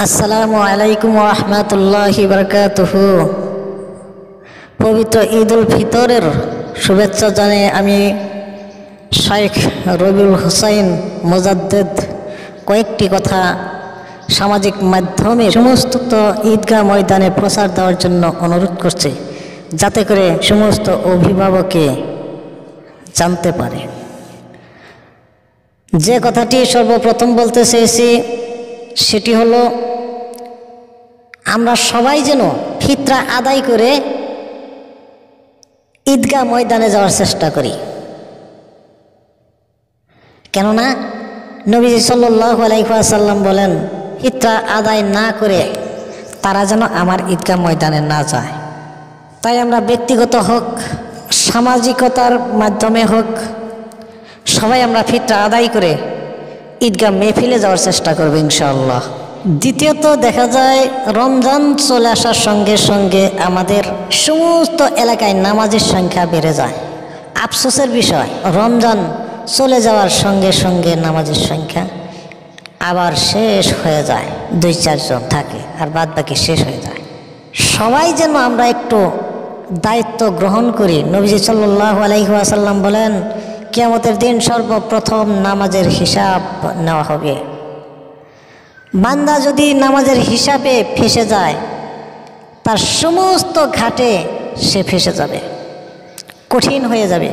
আসসালামু আলাইকুম রহমতুল্লাহি বারাকাতুহু। পবিত্র ঈদ উল ফিতরের শুভেচ্ছা জানিয়ে আমি শেখ রবিউল হুসাইন মুজাদ্দেদ কয়েকটি কথা সামাজিক মাধ্যমে সমস্ত ঈদগাহ ময়দানে প্রচার দেওয়ার জন্য অনুরোধ করছি, যাতে করে সমস্ত অভিভাবকে জানতে পারে। যে কথাটি সর্বপ্রথম বলতে চেয়েছি সেটি হলো, আমরা সবাই যেন ফিতরা আদায় করে ঈদগাহ ময়দানে যাওয়ার চেষ্টা করি। কেননা নবীজি সাল্লাল্লাহু আলাইহি ওয়াসাল্লাম বলেন, ফিতরা আদায় না করে তারা যেন আমার ঈদগাহ ময়দানে না যায়। তাই আমরা ব্যক্তিগত হোক, সামাজিকতার মাধ্যমে হোক, সবাই আমরা ফিতরা আদায় করে ঈদগাহ মেহফিলে যাওয়ার চেষ্টা করব ইনশাআল্লাহ। দ্বিতীয়ত দেখা যায়, রমজান চলে আসার সঙ্গে সঙ্গে আমাদের সমস্ত এলাকায় নামাজের সংখ্যা বেড়ে যায়। আফসোসের বিষয়, রমজান চলে যাওয়ার সঙ্গে সঙ্গে নামাজের সংখ্যা আবার শেষ হয়ে যায়। 2-4 জন থাকে আর বাদ বাকি শেষ হয়ে যায়। সবাই যেন আমরা একটু দায়িত্ব গ্রহণ করি। নবীজি সাল্লাল্লাহু আলাইহি ওয়াসাল্লাম বলেন, কিয়ামতের দিন সর্বপ্রথম নামাজের হিসাব নেওয়া হবে। বান্দা যদি নামাজের হিসাবে ফেঁসে যায়, তার সমস্ত ঘাটে সে ফেঁসে যাবে, কঠিন হয়ে যাবে।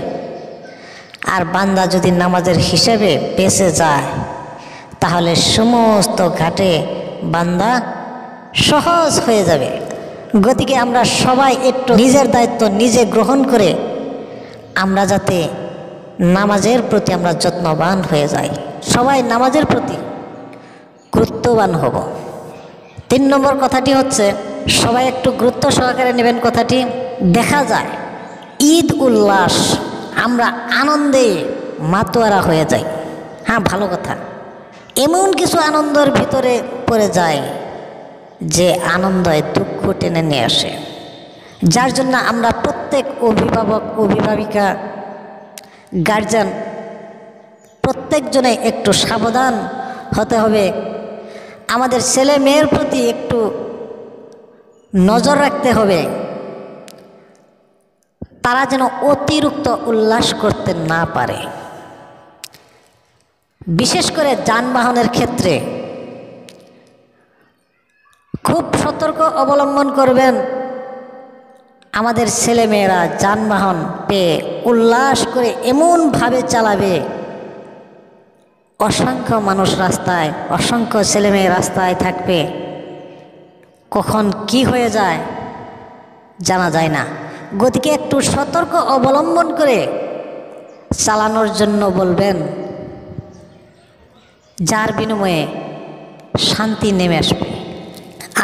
আর বান্দা যদি নামাজের হিসাবে বেঁচে যায়, তাহলে সমস্ত ঘাটে বান্দা সহজ হয়ে যাবে। গতিকে আমরা সবাই একটু নিজের দায়িত্ব নিজে গ্রহণ করে আমরা যাতে নামাজের প্রতি আমরা যত্নবান হয়ে যাই, সবাই নামাজের প্রতি গুরুত্ববান হব। 3 নম্বর কথাটি হচ্ছে, সবাই একটু গুরুত্ব সহকারে নেবেন কথাটি। দেখা যায় ঈদ উল্লাস, আমরা আনন্দে মাতোয়ারা হয়ে যাই। হ্যাঁ, ভালো কথা। এমন কিছু আনন্দের ভিতরে পড়ে যায় যে আনন্দে দুঃখ টেনে নিয়ে আসে, যার জন্য আমরা প্রত্যেক অভিভাবক, অভিভাবিকা, গার্জিয়ান প্রত্যেকজনে একটু সাবধান হতে হবে। আমাদের ছেলে মেয়ের প্রতি একটু নজর রাখতে হবে, তারা যেন অতিরিক্ত উল্লাস করতে না পারে। বিশেষ করে যানবাহনের ক্ষেত্রে খুব সতর্ক অবলম্বন করবেন। আমাদের ছেলেমেয়েরা যানবাহন পেয়ে উল্লাস করে এমনভাবে চালাবে, অসংখ্য মানুষ রাস্তায়, অসংখ্য ছেলেমেয়ে রাস্তায় থাকবে, কখন কি হয়ে যায় জানা যায় না। গতিকে একটু সতর্ক অবলম্বন করে চালানোর জন্য বলবেন, যার বিনিময়ে শান্তি নেমে আসবে।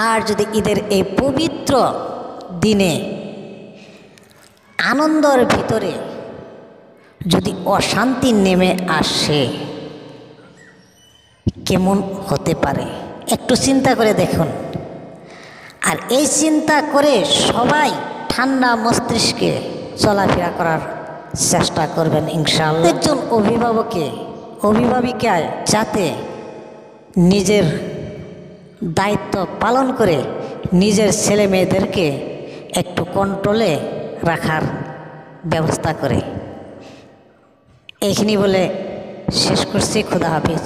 আর যদি ঈদের এই পবিত্র দিনে আনন্দের ভিতরে যদি অশান্তি নেমে আসে, কেমন হতে পারে একটু চিন্তা করে দেখুন। আর এই চিন্তা করে সবাই ঠান্ডা মস্তিষ্কে চলাফেরা করার চেষ্টা করবেন ইনশাআল্লাহ। একজন অভিভাবিকায় যাতে নিজের দায়িত্ব পালন করে নিজের ছেলে মেয়েদেরকে একটু কন্ট্রোলে রাখার ব্যবস্থা করে। এইখানি বলে শেষ করছি। খোদা হাফেজ।